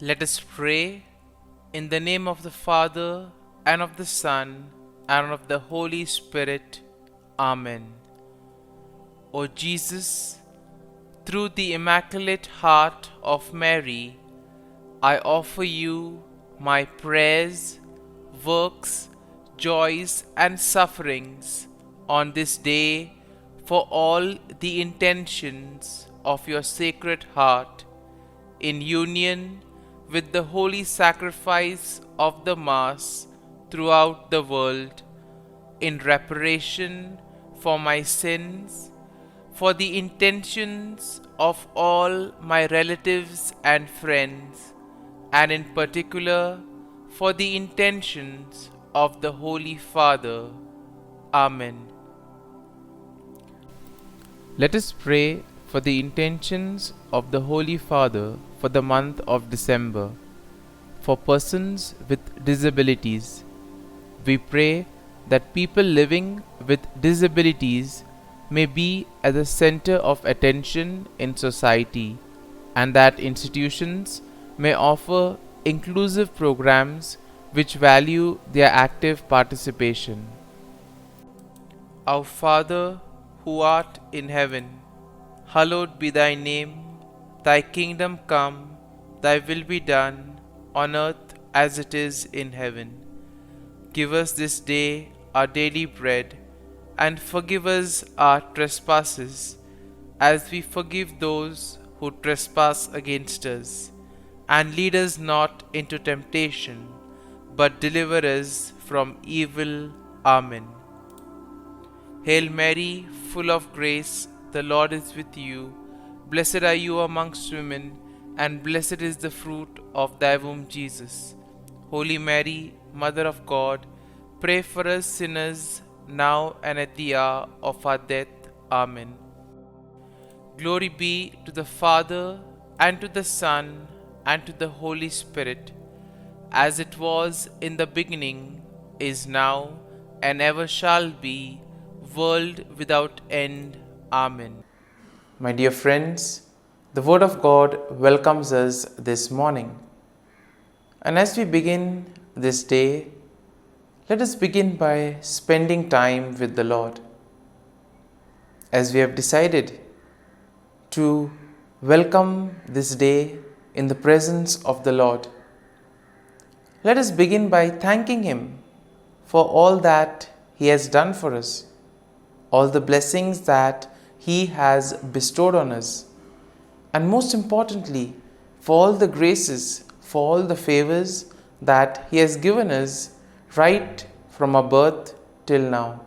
Let us pray in the name of the Father, and of the Son, and of the Holy Spirit. Amen. O Jesus, through the Immaculate Heart of Mary, I offer you my prayers, works, joys, and sufferings on this day for all the intentions of your Sacred Heart, in union with the holy sacrifice of the Mass throughout the world, in reparation for my sins, for the intentions of all my relatives and friends, and in particular for the intentions of the Holy Father. Amen. Let us pray for the intentions of the Holy Father for the month of December. For persons with disabilities, we pray that people living with disabilities may be at the center of attention in society, and that institutions may offer inclusive programs which value their active participation. Our Father, who art in heaven, hallowed be thy name. Thy kingdom come, thy will be done, on earth as it is in heaven. Give us this day our daily bread, and forgive us our trespasses, as we forgive those who trespass against us. And lead us not into temptation, but deliver us from evil. Amen. Hail Mary, full of grace, the Lord is with you. Blessed are you amongst women, and blessed is the fruit of thy womb, Jesus. Holy Mary, Mother of God, pray for us sinners, now and at the hour of our death. Amen. Glory be to the Father, and to the Son, and to the Holy Spirit, as it was in the beginning, is now, and ever shall be, world without end. Amen. My dear friends, the Word of God welcomes us this morning. And as we begin this day, let us begin by spending time with the Lord. As we have decided to welcome this day in the presence of the Lord, let us begin by thanking Him for all that He has done for us, all the blessings that He has bestowed on us, and most importantly, for all the graces, for all the favors that He has given us right from our birth till now.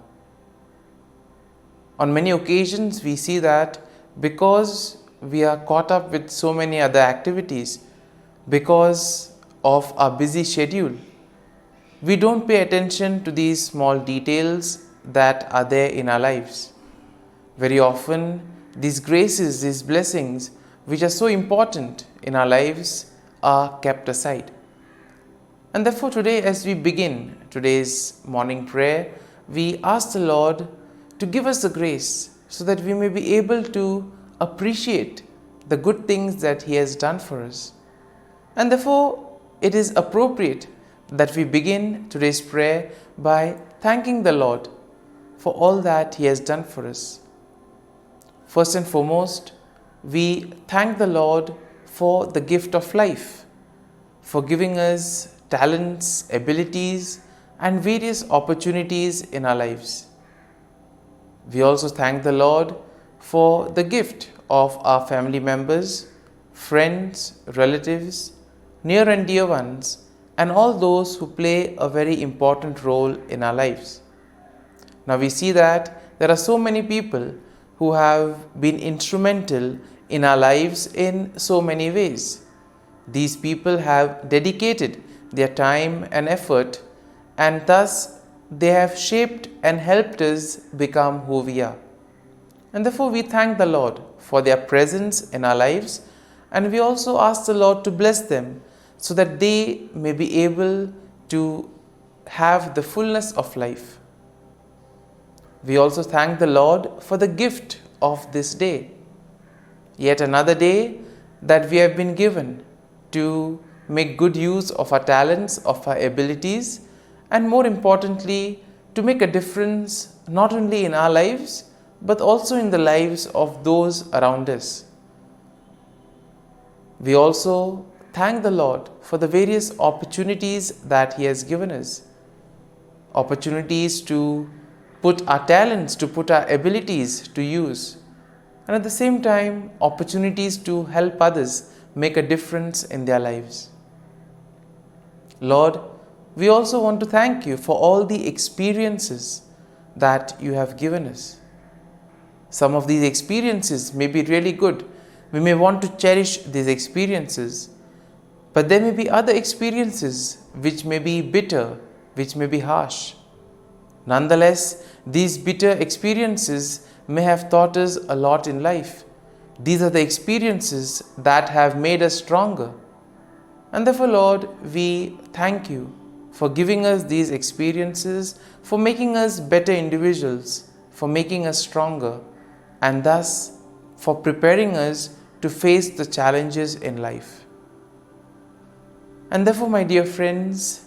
On many occasions, we see that because we are caught up with so many other activities, because of our busy schedule, we don't pay attention to these small details that are there in our lives. Very often, these graces, these blessings, which are so important in our lives, are kept aside. And therefore today, as we begin today's morning prayer, we ask the Lord to give us the grace so that we may be able to appreciate the good things that He has done for us. And therefore, it is appropriate that we begin today's prayer by thanking the Lord for all that He has done for us. First and foremost, we thank the Lord for the gift of life, for giving us talents, abilities, and various opportunities in our lives. We also thank the Lord for the gift of our family members, friends, relatives, near and dear ones, and all those who play a very important role in our lives. Now we see that there are so many people who have been instrumental in our lives in so many ways. These people have dedicated their time and effort, and thus they have shaped and helped us become who we are. And therefore we thank the Lord for their presence in our lives, and we also ask the Lord to bless them so that they may be able to have the fullness of life. We also thank the Lord for the gift of this day, yet another day that we have been given to make good use of our talents, of our abilities, and more importantly, to make a difference not only in our lives but also in the lives of those around us. We also thank the Lord for the various opportunities that He has given us. Opportunities to put our talents, to put our abilities to use. And at the same time, opportunities to help others make a difference in their lives. Lord, we also want to thank You for all the experiences that You have given us. Some of these experiences may be really good. We may want to cherish these experiences, but there may be other experiences which may be bitter, which may be harsh. Nonetheless, these bitter experiences may have taught us a lot in life. These are the experiences that have made us stronger. And therefore, Lord, we thank You for giving us these experiences, for making us better individuals, for making us stronger, and thus for preparing us to face the challenges in life. And therefore, my dear friends,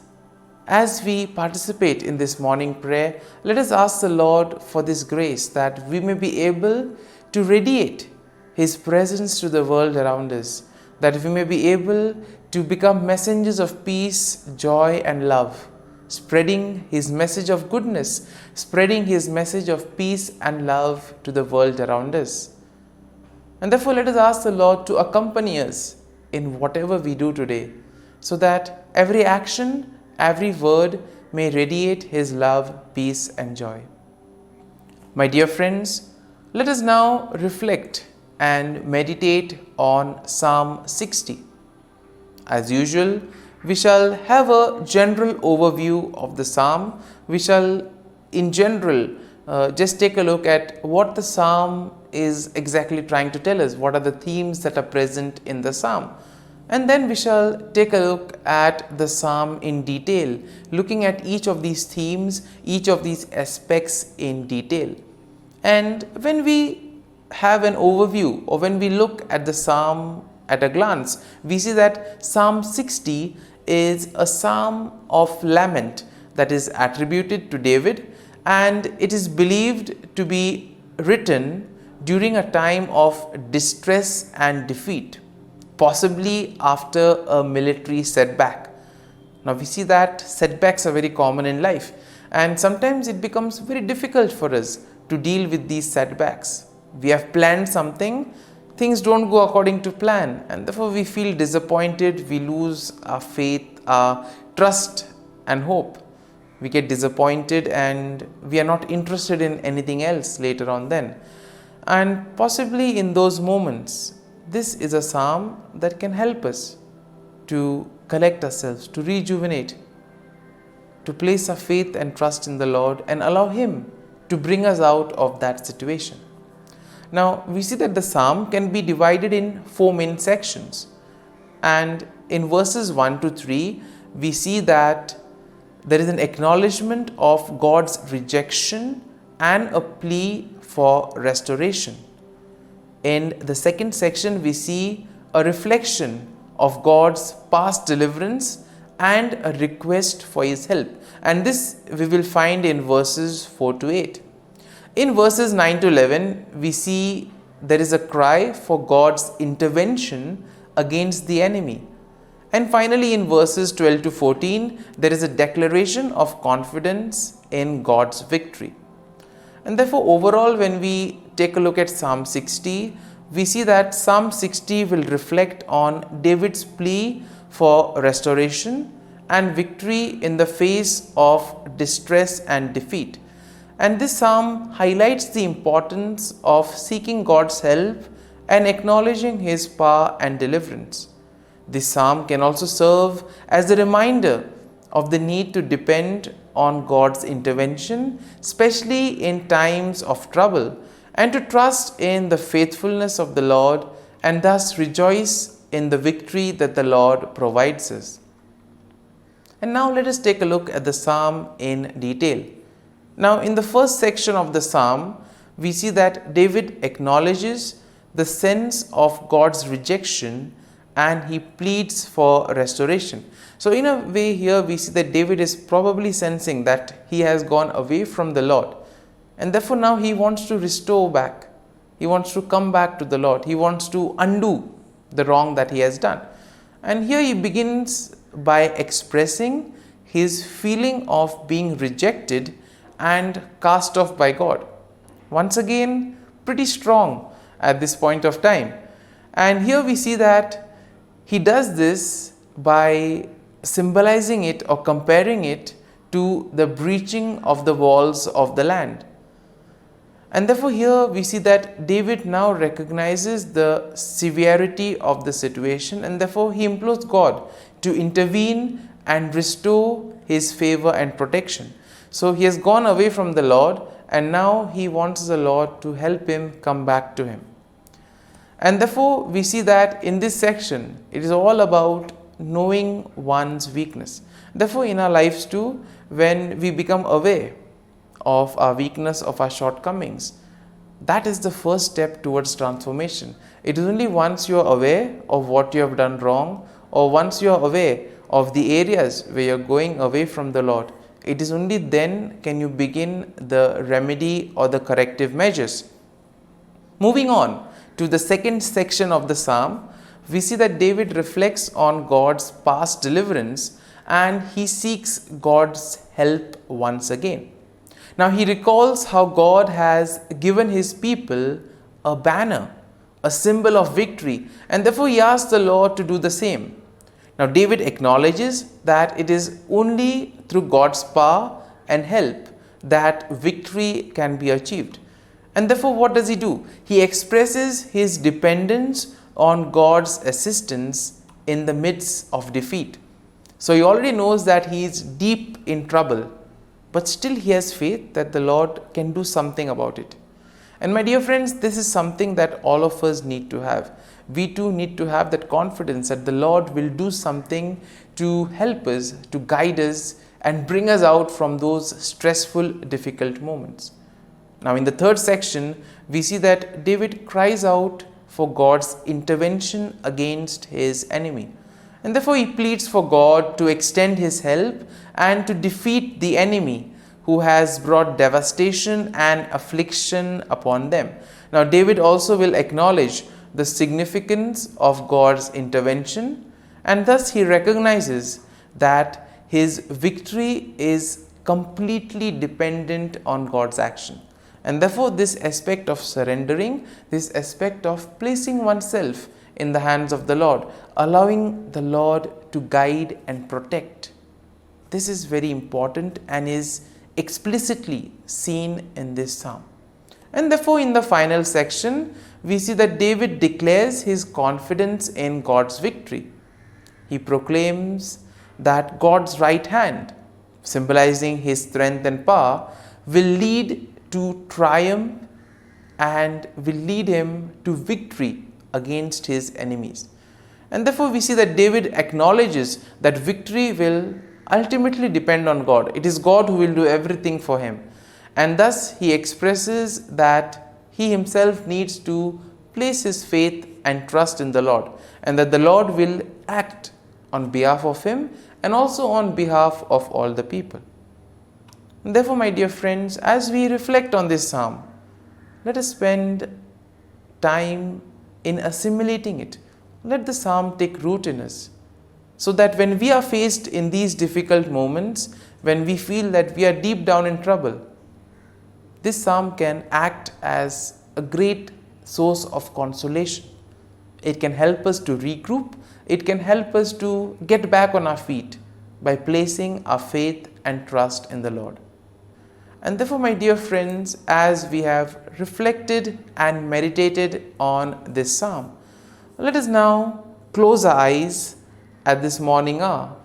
as we participate in this morning prayer, let us ask the Lord for this grace that we may be able to radiate His presence to the world around us, that we may be able to become messengers of peace, joy, and love, spreading His message of goodness, spreading His message of peace and love to the world around us. And therefore, let us ask the Lord to accompany us in whatever we do today, so that every action, every word may radiate His love, peace, and joy. My dear friends, let us now reflect and meditate on Psalm 60. As usual, we shall have a general overview of the psalm. We shall, in general, just take a look at what the psalm is exactly trying to tell us, what are the themes that are present in the psalm. And then we shall take a look at the psalm in detail, looking at each of these themes, each of these aspects in detail. And when we have an overview, or when we look at the psalm at a glance, we see that Psalm 60 is a psalm of lament that is attributed to David, and it is believed to be written during a time of distress and defeat, possibly after a military setback. Now we see that setbacks are very common in life, and sometimes it becomes very difficult for us to deal with these setbacks. We have planned something, things don't go according to plan, and therefore we feel disappointed, we lose our faith, our trust and hope. We get disappointed and we are not interested in anything else later on then. And possibly in those moments, this is a psalm that can help us to collect ourselves, to rejuvenate, to place our faith and trust in the Lord and allow Him to bring us out of that situation. Now, we see that the psalm can be divided in 4 main sections. And in verses 1 to 3, we see that there is an acknowledgement of God's rejection and a plea for restoration. In the second section, we see a reflection of God's past deliverance and a request for His help. And this we will find in verses 4 to 8. In verses 9 to 11, we see there is a cry for God's intervention against the enemy. And finally, in verses 12 to 14, there is a declaration of confidence in God's victory. And therefore, overall, when we take a look at Psalm 60, we see that Psalm 60 will reflect on David's plea for restoration and victory in the face of distress and defeat. And this psalm highlights the importance of seeking God's help and acknowledging His power and deliverance. This psalm can also serve as a reminder of the need to depend on God's intervention, especially in times of trouble, and to trust in the faithfulness of the Lord and thus rejoice in the victory that the Lord provides us. And now let us take a look at the psalm in detail. Now, in the first section of the psalm, we see that David acknowledges the sense of God's rejection and he pleads for restoration. So in a way here we see that David is probably sensing that he has gone away from the Lord, and therefore now he wants to restore back. He wants to come back to the Lord. He wants to undo the wrong that he has done. And here he begins by expressing his feeling of being rejected and cast off by God. Once again, pretty strong at this point of time. And here we see that he does this by symbolizing it or comparing it to the breaching of the walls of the land. And therefore here we see that David now recognizes the severity of the situation, and therefore he implores God to intervene and restore his favor and protection. So he has gone away from the Lord, and now he wants the Lord to help him come back to him. And therefore we see that in this section it is all about knowing one's weakness. Therefore in our lives too, when we become aware of our weakness, of our shortcomings, that is the first step towards transformation. It is only once you are aware of what you have done wrong, or once you are aware of the areas where you are going away from the Lord, it is only then can you begin the remedy or the corrective measures. Moving on to the second section of the psalm, we see that David reflects on God's past deliverance and he seeks God's help once again. Now he recalls how God has given his people a banner, a symbol of victory, and therefore he asks the Lord to do the same. Now David acknowledges that it is only through God's power and help that victory can be achieved. And therefore what does he do? He expresses his dependence on God's assistance in the midst of defeat. So he already knows that he is deep in trouble, but still he has faith that the Lord can do something about it. And my dear friends, this is something that all of us need to have. We too need to have that confidence that the Lord will do something to help us, to guide us and bring us out from those stressful, difficult moments. Now in the third section, we see that David cries out for God's intervention against his enemy. And therefore he pleads for God to extend his help and to defeat the enemy who has brought devastation and affliction upon them. Now David also will acknowledge the significance of God's intervention, and thus he recognizes that his victory is completely dependent on God's action. And therefore this aspect of surrendering, this aspect of placing oneself in the hands of the Lord, allowing the Lord to guide and protect, this is very important and is explicitly seen in this psalm. And therefore in the final section, we see that David declares his confidence in God's victory. He proclaims that God's right hand, symbolizing his strength and power, will lead to triumph and will lead him to victory against his enemies. And therefore we see that David acknowledges that victory will ultimately depend on God. It is God who will do everything for him. And thus he expresses that he himself needs to place his faith and trust in the Lord, and that the Lord will act on behalf of him and also on behalf of all the people. And therefore, my dear friends, as we reflect on this psalm, let us spend time in assimilating it. Let the psalm take root in us, so that when we are faced in these difficult moments, when we feel that we are deep down in trouble, this psalm can act as a great source of consolation. It can help us to regroup. It can help us to get back on our feet by placing our faith and trust in the Lord. And therefore, my dear friends, as we have reflected and meditated on this psalm, let us now close our eyes at this morning hour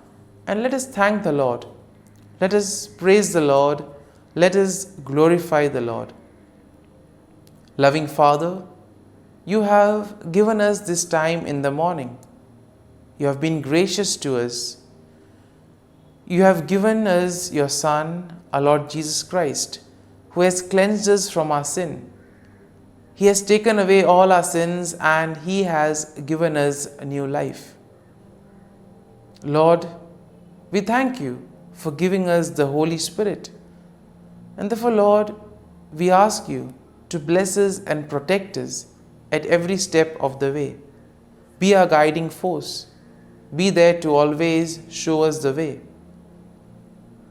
and let us thank the Lord. Let us praise the Lord. Let us glorify the Lord. Loving Father, you have given us this time in the morning. You have been gracious to us. You have given us your Son, our Lord Jesus Christ, who has cleansed us from our sin. He has taken away all our sins and He has given us a new life. Lord, we thank you for giving us the Holy Spirit. And therefore, Lord, we ask you to bless us and protect us at every step of the way. Be our guiding force. Be there to always show us the way.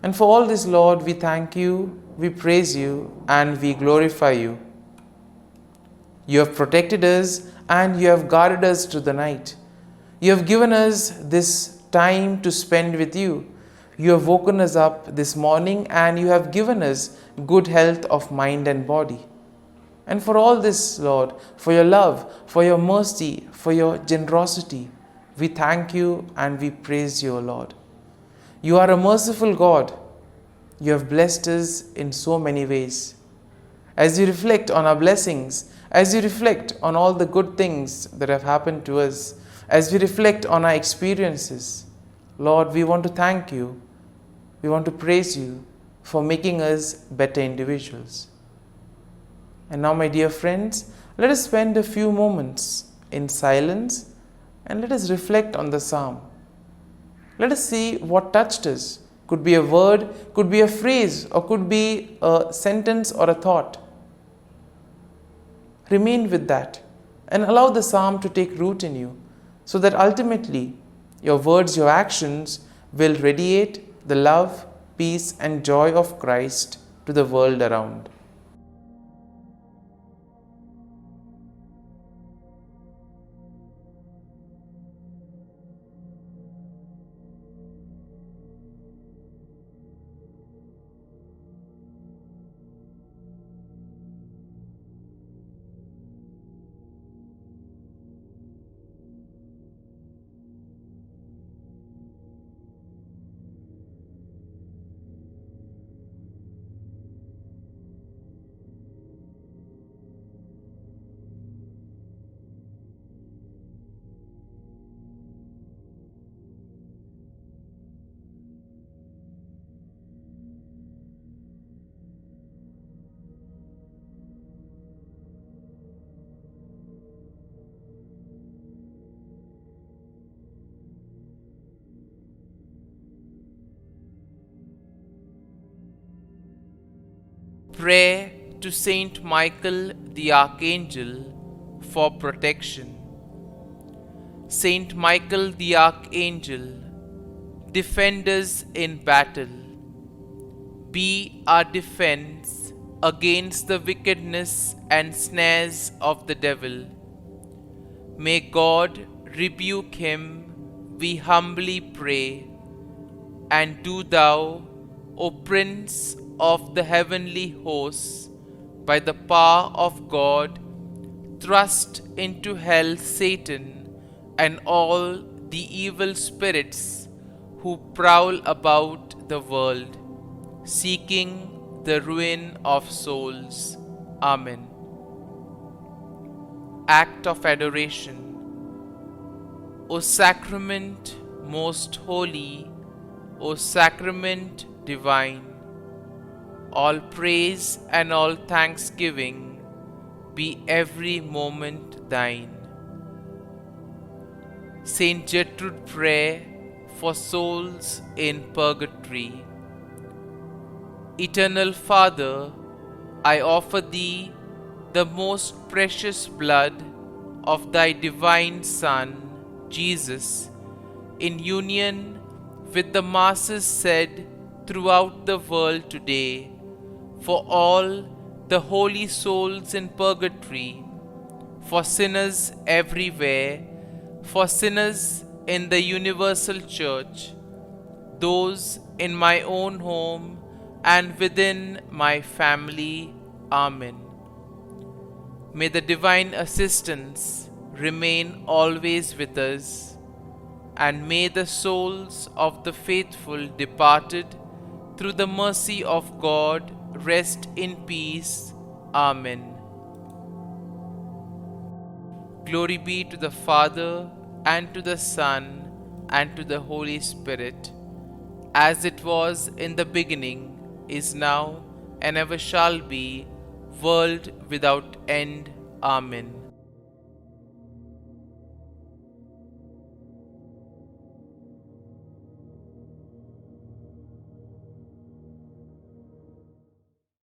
And for all this, Lord, we thank you, we praise you, and we glorify you. You have protected us and you have guarded us through the night. You have given us this time to spend with you. You have woken us up this morning and you have given us good health of mind and body. And for all this, Lord, for your love, for your mercy, for your generosity, we thank you and we praise you, O Lord. You are a merciful God. You have blessed us in so many ways. As you reflect on our blessings, as you reflect on all the good things that have happened to us, as we reflect on our experiences, Lord, we want to thank you. We want to praise you for making us better individuals. And now, my dear friends, let us spend a few moments in silence and let us reflect on the psalm. Let us see what touched us. Could be a word, could be a phrase, or could be a sentence or a thought. Remain with that and allow the psalm to take root in you so that ultimately your words, your actions will radiate the love, peace, and joy of Christ to the world around. Prayer to Saint Michael the Archangel for protection. Saint Michael the Archangel, defend us in battle. Be our defense against the wickedness and snares of the devil. May God rebuke him, we humbly pray. And do thou, O Prince of the heavenly hosts, by the power of God, thrust into hell Satan and all the evil spirits who prowl about the world, seeking the ruin of souls. Amen. Act of Adoration. O Sacrament most holy, O Sacrament divine, all praise and all thanksgiving be every moment thine. Saint Gertrude Prayer for souls in purgatory. Eternal Father, I offer Thee the most precious blood of Thy divine Son, Jesus, in union with the masses said throughout the world today, for all the holy souls in purgatory, for sinners everywhere, for sinners in the universal church, those in my own home and within my family. Amen. May the divine assistance remain always with us, and may the souls of the faithful departed through the mercy of God rest in peace. Amen. Glory be to the Father, and to the Son, and to the Holy Spirit, as it was in the beginning, is now, and ever shall be, world without end. Amen.